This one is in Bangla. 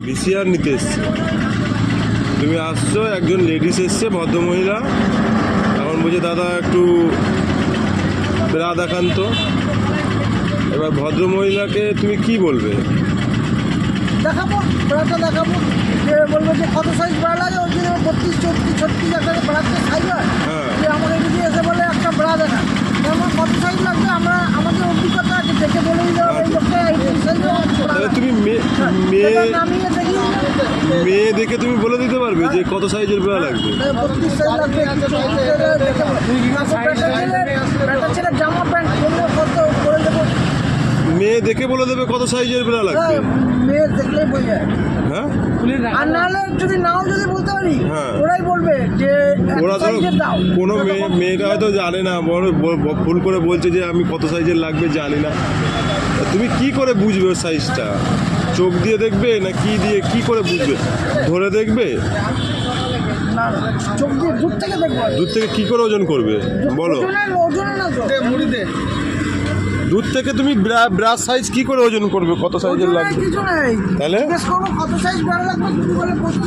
ভিসিআর নিতে এসছে। তুমি আসছো, একজন লেডিস এসছে, ভদ্রমহিলা। এখন বলছে দাদা একটু ব্রা দেখান তো। এবার ভদ্রমহিলাকে তুমি কি বলবে? দেখাবো, ব্রাটা দেখাবো, যে বলবো যে কত সাইজ ব্রা লাগে, ওই জন্য 32, 34, 36 একটা ব্রাতে সাইজ হয়। হ্যাঁ। যে আমাকে যদি এসে বলে একটা ব্রা দেখা, আমার কত সাইজ লাগবে, আমাদের অভিজ্ঞতা আছে, দেখে বলেই দেওয়া এই লোকটা এই সাইজে তাহলে তুমি নামিয়ে দেখি মেয়ে দেখে তুমি বলে দিতে পারবে যে কত সাইজের ব্রা লাগবে? 32 সাইজ লাগবে, ব্রাটা ছেলে জামা প্যান্ট করলে কত করে দেবো। মেয়ে দেখে বলে দেবে কত সাইজের ব্রা লাগবে। মেয়ে দেখলেই বোঝা যায়। হ্যাঁ, আর নাহলে যদি বলতে পারি, হ্যাঁ। ওরাই বলবে যে ওরা ধরো দাও। কোনো মেয়েটা হয়তো জানে না, ভুল করে বলছে যে আমি কত সাইজের লাগবে জানি না। তুমি কি করে বুঝবে ওর সাইজটা? চোখ দিয়ে দেখবে না কি করে বুঝবে? ধরে দেখবে? না, চোখ দিয়ে দূর থেকে দেখবো। দূর থেকে কি করে ওজন করবে বলো? ওজনে না তো, মুড়িতে। দূর থেকে তুমি ব্রা সাইজ কি করে ওজন করবে কত সাইজের লাগবে? কিছু নাই, তাহলে জিজ্ঞেস করবো কত সাইজ ব্রা লাগবে, যদি বলে 32